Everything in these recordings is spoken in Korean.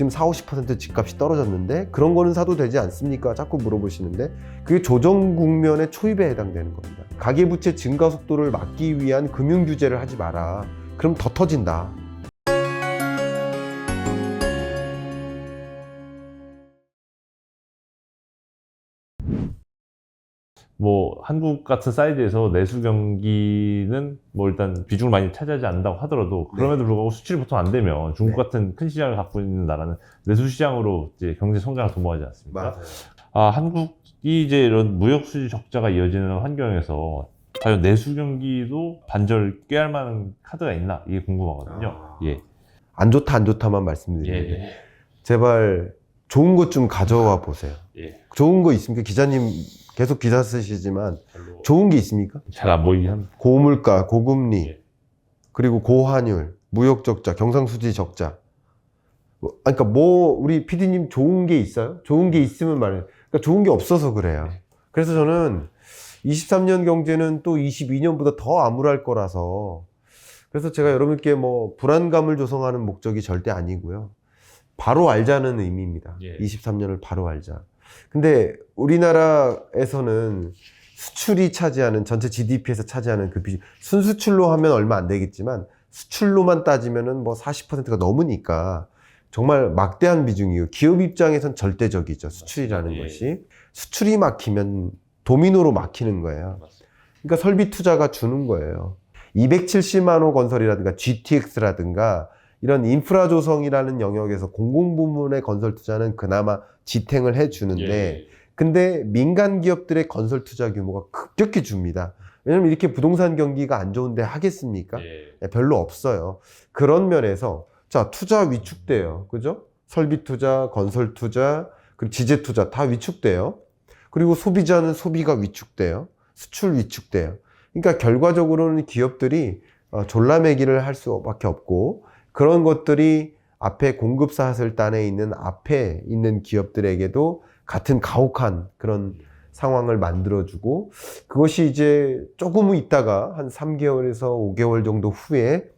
지금 40-50% 집값이 떨어졌는데 그런 거는 사도 되지 않습니까? 자꾸 물어보시는데 그게 조정 국면의 초입에 해당되는 겁니다. 가계부채 증가 속도를 막기 위한 금융 규제를 하지 마라. 그럼 더 터진다. 뭐 한국 같은 사이즈에서 내수 경기는 뭐 일단 비중을 많이 차지하지 않는다고 하더라도 그럼에도 불구하고 수출이 보통 안 되면 중국 같은 큰 시장을 갖고 있는 나라는 내수 시장으로 이제 경제 성장을 도모하지 않습니까? 맞아요. 한국이 이제 이런 무역 수지 적자가 이어지는 환경에서 과연 내수 경기도 반절 꾀할 만한 카드가 있나 이게 궁금하거든요. 예. 안 좋다만 말씀드리는데 제발 좋은 것 좀 가져와 보세요. 좋은 거 있습니까? 기자님 계속 기사 쓰시지만 좋은 게 있습니까? 잘 안 보이긴 합니다. 고물가, 고금리, 그리고 고환율, 무역 적자, 경상수지 적자. 그러니까 우리 PD님 좋은 게 있어요? 좋은 게 있으면 말해요. 그러니까 좋은 게 없어서 그래요. 그래서 저는 23년 경제는 또 22년보다 더 암울할 거라서 그래서 제가 여러분께 뭐 불안감을 조성하는 목적이 절대 아니고요. 바로 알자는 의미입니다. 23년을 바로 알자. 근데 우리나라에서는 수출이 차지하는 전체 GDP에서 차지하는 그 비중, 순수출로 하면 얼마 안 되겠지만 수출로만 따지면은 뭐 40%가 넘으니까 정말 막대한 비중이에요. 기업 입장에선 절대적이죠. 수출이라는 것이. 수출이 막히면 도미노로 막히는 거예요. 그러니까 설비 투자가 주는 거예요. 270만 호 건설이라든가 GTX라든가 이런 인프라 조성이라는 영역에서 공공부문의 건설 투자는 그나마 지탱을 해주는데 근데 민간 기업들의 건설 투자 규모가 급격히 줍니다. 왜냐면 이렇게 부동산 경기가 안 좋은데 하겠습니까? 별로 없어요. 그런 면에서 자, 투자 위축돼요. 그죠? 설비 투자, 건설 투자, 그리고 지재 투자 다 위축돼요. 그리고 소비자는 소비가 위축돼요. 수출 위축돼요. 그러니까 결과적으로는 기업들이 졸라매기를 할 수밖에 없고 그런 것들이 앞에 공급 사슬단에 있는 앞에 있는 기업들에게도 같은 가혹한 그런 상황을 만들어주고 그것이 이제 조금 있다가 한 3개월에서 5개월 정도 후에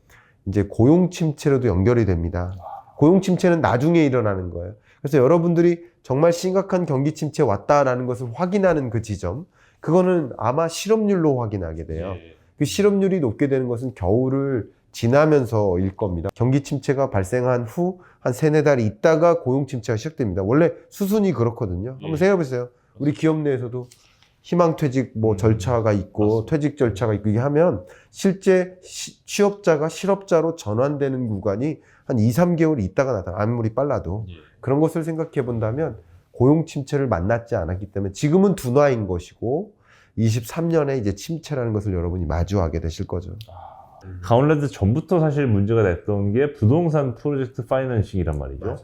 이제 고용 침체로도 연결이 됩니다. 고용 침체는 나중에 일어나는 거예요. 그래서 여러분들이 정말 심각한 경기 침체 왔다라는 것을 확인하는 그 지점, 그거는 아마 실업률로 확인하게 돼요. 그 실업률이 높게 되는 것은 겨울을 지나면서일 겁니다. 경기 침체가 발생한 후 한 3-4달 있다가 고용 침체가 시작됩니다. 원래 수순이 그렇거든요. 한번 생각해 보세요. 우리 기업 내에서도 희망퇴직 뭐 절차가 있고 퇴직 절차가 있고 이게 하면 실제 취업자가 실업자로 전환되는 구간이 한 2-3개월 있다가 나타나 아무리 빨라도 그런 것을 생각해 본다면 고용 침체를 만났지 않았기 때문에 지금은 둔화인 것이고 23년에 이제 침체라는 것을 여러분이 마주하게 되실 거죠. 가온랜드 전부터 사실 문제가 됐던 게 부동산 프로젝트 파이낸싱이란 말이죠.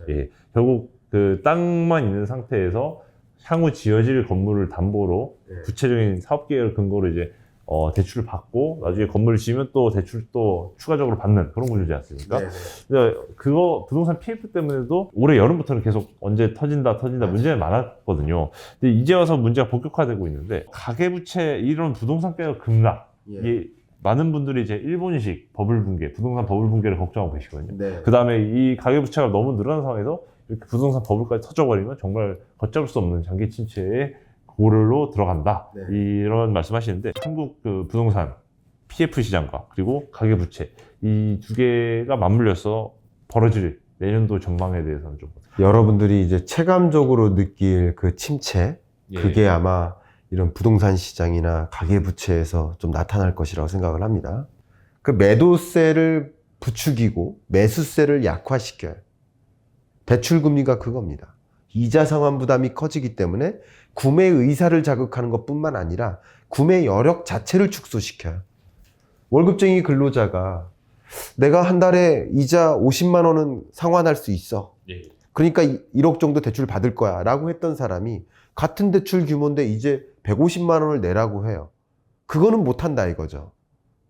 결국 그 땅만 있는 상태에서 향후 지어질 건물을 담보로 구체적인 사업 계획을 근거로 이제 대출을 받고 나중에 건물을 지으면 또 대출 또 추가적으로 받는 그런 구조지 않습니까? 그거 부동산 PF 때문에도 올해 여름부터는 계속 언제 터진다 문제가 많았거든요. 근데 이제 와서 문제가 본격화되고 있는데 가계부채 이런 부동산 가격 급락 이게 많은 분들이 이제 일본식 버블 붕괴, 부동산 버블 붕괴를 걱정하고 계시거든요. 그 다음에 이 가계부채가 너무 늘어난 상황에서 이렇게 부동산 버블까지 터져버리면 정말 걷잡을 수 없는 장기 침체의 고를로 들어간다. 이런 말씀하시는데 한국 그 부동산 PF 시장과 그리고 가계부채 이 두 개가 맞물려서 벌어질 내년도 전망에 대해서는 좀 여러분들이 이제 체감적으로 느낄 그 침체 그게 아마 이런 부동산 시장이나 가계부채에서 좀 나타날 것이라고 생각을 합니다. 그 매도세를 부추기고 매수세를 약화시켜요. 대출금리가 그겁니다. 이자 상환 부담이 커지기 때문에 구매 의사를 자극하는 것뿐만 아니라 구매 여력 자체를 축소시켜요. 월급쟁이 근로자가 내가 한 달에 이자 50만 원은 상환할 수 있어. 그러니까 1억 정도 대출 받을 거야 라고 했던 사람이 같은 대출 규모인데 이제 150만 원을 내라고 해요. 그거는 못한다 이거죠.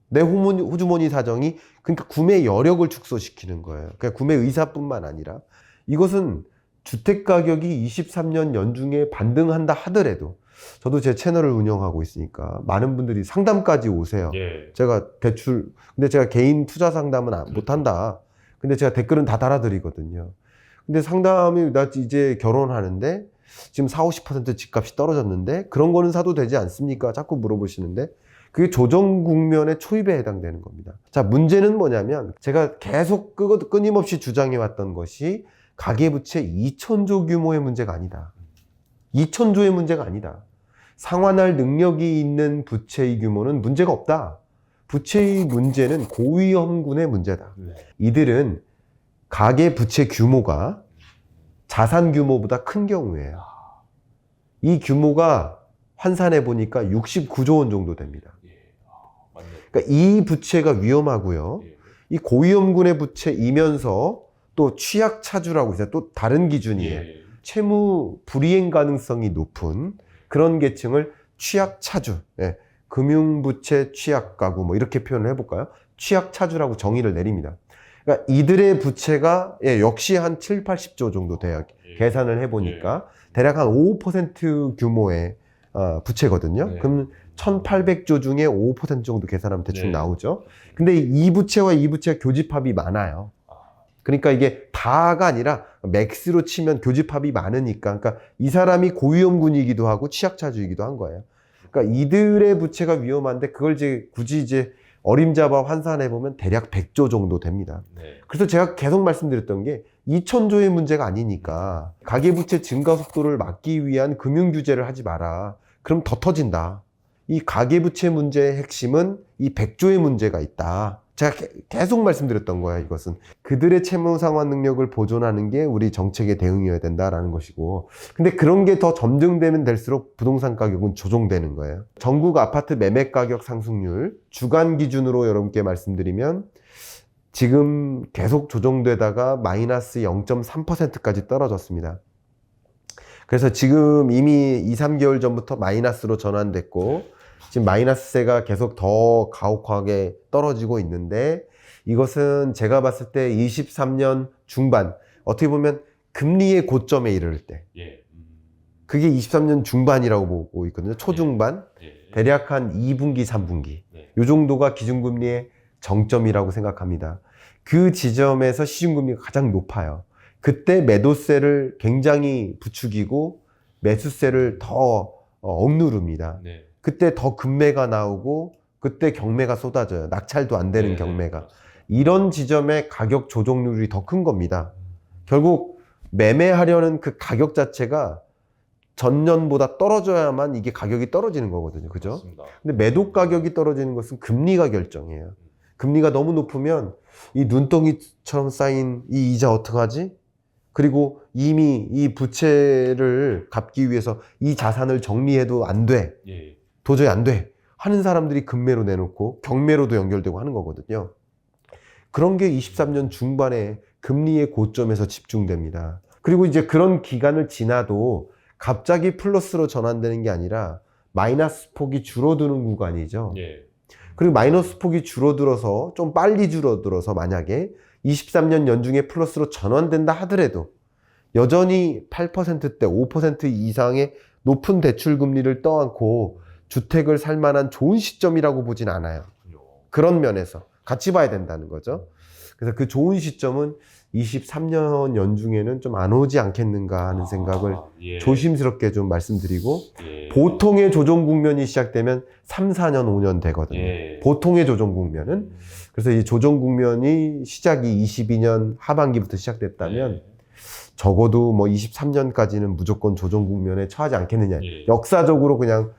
내 호주머니 사정이 그러니까 구매 여력을 축소시키는 거예요. 그러니까 구매 의사뿐만 아니라 이것은 주택 가격이 23년 연중에 반등한다 하더라도 저도 제 채널을 운영하고 있으니까 많은 분들이 상담까지 오세요. 제가 근데 제가 개인 투자 상담은 못한다. 근데 제가 댓글은 다 달아드리거든요. 근데 상담이 나 이제 결혼하는데 지금 40~50% 집값이 떨어졌는데 그런 거는 사도 되지 않습니까? 자꾸 물어보시는데 그게 조정 국면의 초입에 해당되는 겁니다. 자, 문제는 뭐냐면 제가 계속 끊임없이 주장해 왔던 것이 가계부채 2,000조 규모의 문제가 아니다. 2,000조의 문제가 아니다. 상환할 능력이 있는 부채의 규모는 문제가 없다. 부채의 문제는 고위험군의 문제다. 이들은 가계부채 규모가 자산 규모보다 큰 경우에요. 이 규모가 환산해 보니까 69조 원 정도 됩니다. 그러니까 이 부채가 위험하고요. 이 고위험군의 부채이면서 또 취약차주라고 해서 또 다른 기준이에요. 채무 불이행 가능성이 높은 그런 계층을 취약차주, 금융부채 취약가구 뭐 이렇게 표현을 해볼까요? 취약차주라고 정의를 내립니다. 그러니까 이들의 부채가 역시 한 7~80조 정도 돼요. 계산을 해보니까 대략 한 5% 규모의 부채거든요. 그럼 1,800조 중에 5% 정도 계산하면 대충 나오죠. 근데 이 부채와 이 부채가 교집합이 많아요. 그러니까 이게 다가 아니라 맥스로 치면 교집합이 많으니까, 그러니까 이 사람이 고위험군이기도 하고 취약차주이기도 한 거예요. 그러니까 이들의 부채가 위험한데 그걸 굳이 어림잡아 환산해 보면 대략 100조 정도 됩니다. 그래서 제가 계속 말씀드렸던 게 2,000조의 문제가 아니니까 가계부채 증가 속도를 막기 위한 금융규제를 하지 마라. 그럼 더 터진다. 이 가계부채 문제의 핵심은 이 100조의 문제가 있다. 제가 계속 말씀드렸던 거야, 이것은. 그들의 채무 상환 능력을 보존하는 게 우리 정책의 대응이어야 된다라는 것이고. 근데 그런 게 더 점증되면 될수록 부동산 가격은 조정되는 거예요. 전국 아파트 매매 가격 상승률, 주간 기준으로 여러분께 말씀드리면 지금 계속 조정되다가 마이너스 0.3%까지 떨어졌습니다. 그래서 지금 이미 2~3개월 전부터 마이너스로 전환됐고, 지금 마이너스세가 계속 더 가혹하게 떨어지고 있는데 이것은 제가 봤을 때 23년 중반, 어떻게 보면 금리의 고점에 이를 때 그게 23년 중반이라고 보고 있거든요. 초중반, 대략 한 2분기, 3분기 이 정도가 기준금리의 정점이라고 생각합니다. 그 지점에서 시중금리가 가장 높아요. 그때 매도세를 굉장히 부추기고 매수세를 더 억누릅니다. 그때 더 급매가 나오고 그때 경매가 쏟아져요. 낙찰도 안 되는 경매가. 이런 지점의 가격 조정률이 더 큰 겁니다. 결국 매매하려는 그 가격 자체가 전년보다 떨어져야만 이게 가격이 떨어지는 거거든요. 그죠? 맞습니다. 근데 매도 가격이 떨어지는 것은 금리가 결정해요. 금리가 너무 높으면 이 눈덩이처럼 쌓인 이 이자 어떡하지? 그리고 이미 이 부채를 갚기 위해서 이 자산을 정리해도 안 돼. 도저히 안 돼. 하는 사람들이 금매로 내놓고 경매로도 연결되고 하는 거거든요. 그런 게 23년 중반에 금리의 고점에서 집중됩니다. 그리고 이제 그런 기간을 지나도 갑자기 플러스로 전환되는 게 아니라 마이너스 폭이 줄어드는 구간이죠. 그리고 마이너스 폭이 줄어들어서 좀 빨리 줄어들어서 만약에 23년 연중에 플러스로 전환된다 하더라도 여전히 8%대 5% 이상의 높은 대출 금리를 떠안고 주택을 살 만한 좋은 시점이라고 보진 않아요. 그런 면에서 같이 봐야 된다는 거죠. 그래서 그 좋은 시점은 23년 연중에는 좀 안 오지 않겠는가 하는 생각을 조심스럽게 좀 말씀드리고 보통의 조정 국면이 시작되면 3~4년, 5년 되거든요. 보통의 조정 국면은. 그래서 이 조정 국면이 시작이 22년 하반기부터 시작됐다면 적어도 뭐 23년까지는 무조건 조정 국면에 처하지 않겠느냐. 역사적으로 그냥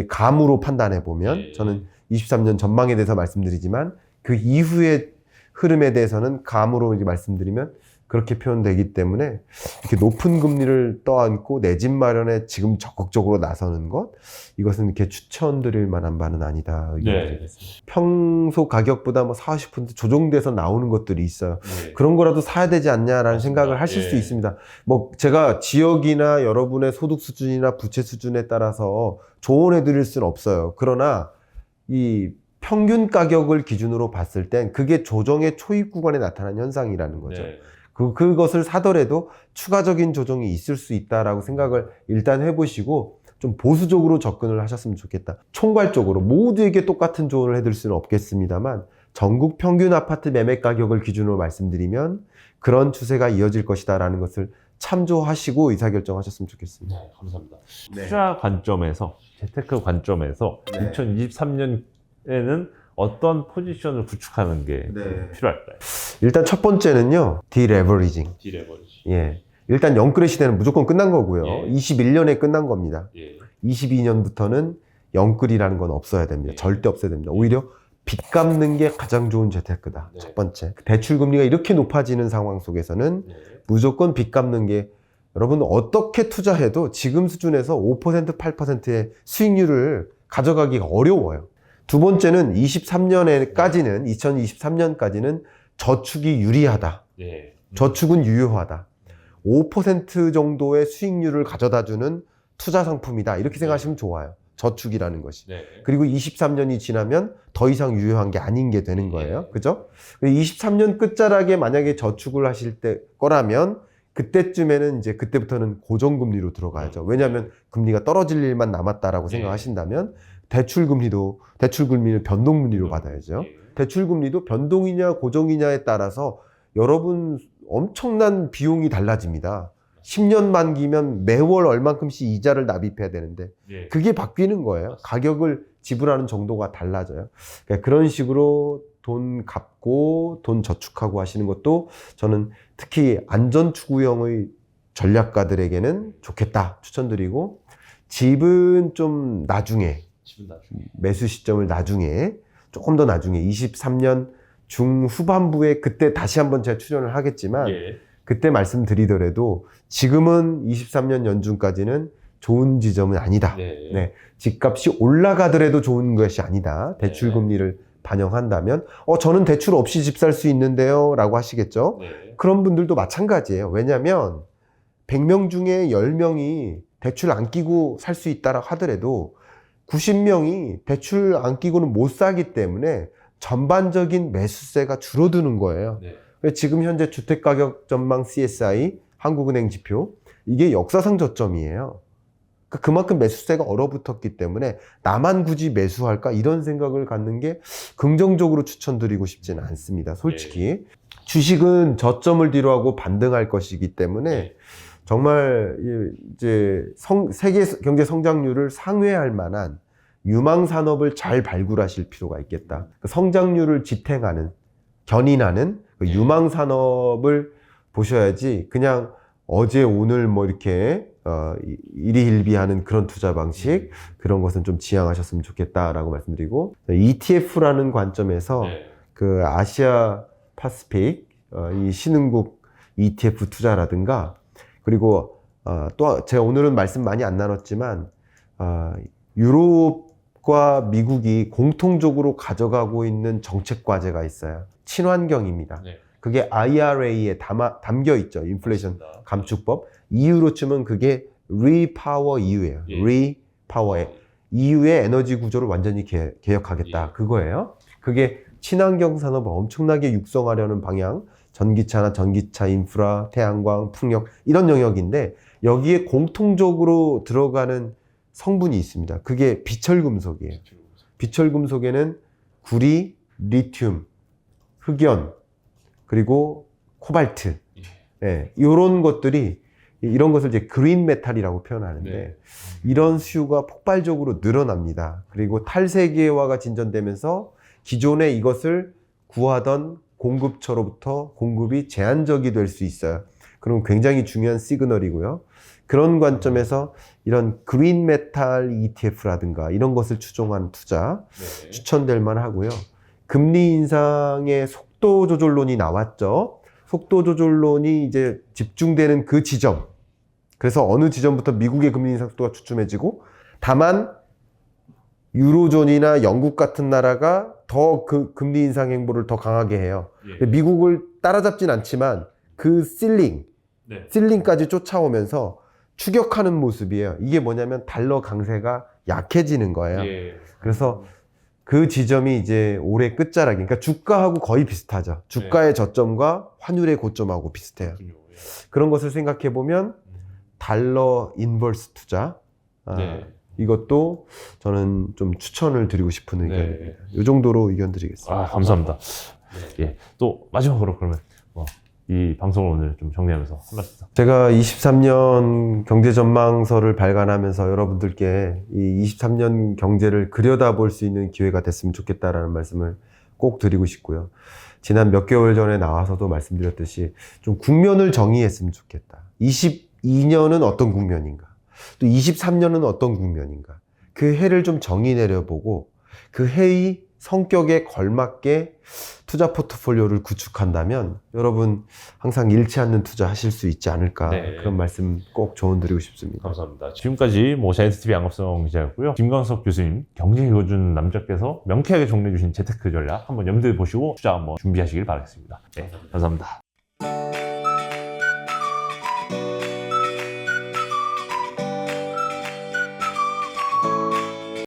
감으로 판단해 보면 저는 23년 전망에 대해서 말씀드리지만 그 이후의 흐름에 대해서는 감으로 이제 말씀드리면 그렇게 표현되기 때문에 이렇게 높은 금리를 떠안고 내 집 마련에 지금 적극적으로 나서는 것, 이것은 이렇게 추천드릴 만한 바는 아니다. 평소 가격보다 뭐 40% 조정돼서 나오는 것들이 있어요. 그런 거라도 사야 되지 않냐라는 생각을 하실 수 있습니다. 뭐 제가 지역이나 여러분의 소득 수준이나 부채 수준에 따라서 조언해 드릴 수는 없어요. 그러나 이 평균 가격을 기준으로 봤을 땐 그게 조정의 초입 구간에 나타난 현상이라는 거죠. 그것을 사더라도 추가적인 조정이 있을 수 있다라고 생각을 일단 해보시고 좀 보수적으로 접근을 하셨으면 좋겠다. 총괄적으로 모두에게 똑같은 조언을 해드릴 수는 없겠습니다만 전국 평균 아파트 매매 가격을 기준으로 말씀드리면 그런 추세가 이어질 것이다라는 것을 참조하시고 의사결정하셨으면 좋겠습니다. 네, 감사합니다. 네. 투자 관점에서, 재테크 관점에서 네. 2023년에는 어떤 포지션을 구축하는 게 네. 필요할까요? 일단 첫 번째는요, 디레버리징. 디레버리지. 예. 일단 영끌의 시대는 무조건 끝난 거고요. 예. 21년에 끝난 겁니다. 예. 22년부터는 영끌이라는 건 없어야 됩니다. 예. 절대 없어야 됩니다. 오히려 빚 갚는 게 가장 좋은 재테크다. 네. 첫 번째. 대출금리가 이렇게 높아지는 상황 속에서는 네. 무조건 빚 갚는 게, 여러분 어떻게 투자해도 지금 수준에서 5%, 8%의 수익률을 가져가기가 어려워요. 두 번째는 2023년까지는 저축이 유리하다. 네. 저축은 유효하다. 5% 정도의 수익률을 가져다 주는 투자 상품이다. 이렇게 생각하시면 좋아요. 저축이라는 것이. 네. 그리고 23년이 지나면 더 이상 유효한 게 아닌 게 되는 거예요. 그죠? 23년 끝자락에 만약에 저축을 하실 때 거라면 그때쯤에는 이제 그때부터는 고정금리로 들어가야죠. 왜냐하면 금리가 떨어질 일만 남았다라고 생각하신다면 대출금리는 변동금리로 받아야죠. 대출금리도 변동이냐 고정이냐에 따라서 여러분 엄청난 비용이 달라집니다. 10년 만기면 매월 얼만큼씩 이자를 납입해야 되는데 예. 그게 바뀌는 거예요. 가격을 지불하는 정도가 달라져요. 그러니까 그런 식으로 돈 갚고 돈 저축하고 하시는 것도 저는 특히 안전추구형의 전략가들에게는 좋겠다 추천드리고, 집은 좀 나중에, 집은 나중에. 매수 시점을 나중에, 조금 더 나중에 23년 중후반부에 그때 다시 한번 제가 출연을 하겠지만 예. 그때 말씀드리더라도 지금은 23년 연중까지는 좋은 지점은 아니다. 네. 네. 집값이 올라가더라도 좋은 것이 아니다. 대출 금리를 반영한다면 저는 대출 없이 집 살 수 있는데요 라고 하시겠죠. 네. 그런 분들도 마찬가지예요. 왜냐하면 100명 중에 10명이 대출 안 끼고 살 수 있다라 하더라도 90명이 대출 안 끼고는 못 사기 때문에 전반적인 매수세가 줄어드는 거예요. 네. 지금 현재 주택가격 전망 CSI 한국은행 지표, 이게 역사상 저점이에요. 그만큼 매수세가 얼어붙었기 때문에 나만 굳이 매수할까 이런 생각을 갖는 게 긍정적으로 추천드리고 싶지는 않습니다. 솔직히 주식은 저점을 뒤로하고 반등할 것이기 때문에 정말 이제 세계 경제 성장률을 상회할 만한 유망 산업을 잘 발굴하실 필요가 있겠다. 성장률을 지탱하는, 견인하는 그 유망 산업을 보셔야지 그냥 어제 오늘 뭐 이렇게 일희일비하는 그런 투자 방식, 그런 것은 좀 지양하셨으면 좋겠다라고 말씀드리고, ETF라는 관점에서 그 아시아 파시픽 이 신흥국 ETF 투자라든가, 그리고 또 제가 오늘은 말씀 많이 안 나눴지만 유럽과 미국이 공통적으로 가져가고 있는 정책 과제가 있어요. 친환경입니다. 네. 그게 IRA에 담겨 있죠. 인플레이션 감축법. EU로 치면 그게 Repower EU예요. 예. Repower. EU의 에너지 구조를 완전히 개혁하겠다. 예. 그거예요. 그게 친환경 산업을 엄청나게 육성하려는 방향. 전기차나 전기차 인프라, 태양광, 풍력 이런 영역인데 여기에 공통적으로 들어가는 성분이 있습니다. 그게 비철금속이에요. 비철금속에는 구리, 리튬, 흑연, 그리고 코발트, 이런 것들이, 이런 것을 이제 그린 메탈이라고 표현하는데, 네. 이런 수요가 폭발적으로 늘어납니다. 그리고 탈세계화가 진전되면서 기존에 이것을 구하던 공급처로부터 공급이 제한적이 될 수 있어요. 그럼 굉장히 중요한 시그널이고요. 그런 관점에서 이런 그린 메탈 ETF라든가 이런 것을 추종한 투자 추천될 만하고요. 금리 인상의 속도 조절론이 나왔죠. 속도 조절론이 이제 집중되는 그 지점. 그래서 어느 지점부터 미국의 금리 인상 속도가 주춤해지고, 다만 유로존이나 영국 같은 나라가 더 그 금리 인상 행보를 더 강하게 해요. 미국을 따라잡진 않지만 그 실링까지 쫓아오면서 추격하는 모습이에요. 이게 뭐냐면 달러 강세가 약해지는 거예요. 그래서 그 지점이 이제 올해 끝자락이, 그러니까 주가하고 거의 비슷하죠. 주가의 저점과 환율의 고점하고 비슷해요. 그런 것을 생각해 보면 달러 인버스 투자, 이것도 저는 좀 추천을 드리고 싶은 의견입니다. 이 정도로 의견 드리겠습니다. 감사합니다. 또 마지막으로 그러면 이 방송을 오늘 좀 정리하면서 한 말씀. 제가 23년 경제 전망서를 발간하면서 여러분들께 이 23년 경제를 들여다볼 수 있는 기회가 됐으면 좋겠다라는 말씀을 꼭 드리고 싶고요. 지난 몇 개월 전에 나와서도 말씀드렸듯이 좀 국면을 정의했으면 좋겠다. 22년은 어떤 국면인가? 또 23년은 어떤 국면인가? 그 해를 좀 정의 내려보고 그 해의 성격에 걸맞게 투자 포트폴리오를 구축한다면 여러분 항상 잃지 않는 투자 하실 수 있지 않을까 네. 그런 말씀 꼭 조언드리고 싶습니다. 감사합니다. 지금까지 자이언트TV 양업성 기자였고요. 김광석 교수님, 경제 읽어주는 남자께서 명쾌하게 정리해 주신 재테크 전략 한번 염두에 보시고 투자 한번 준비하시길 바라겠습니다. 네, 감사합니다.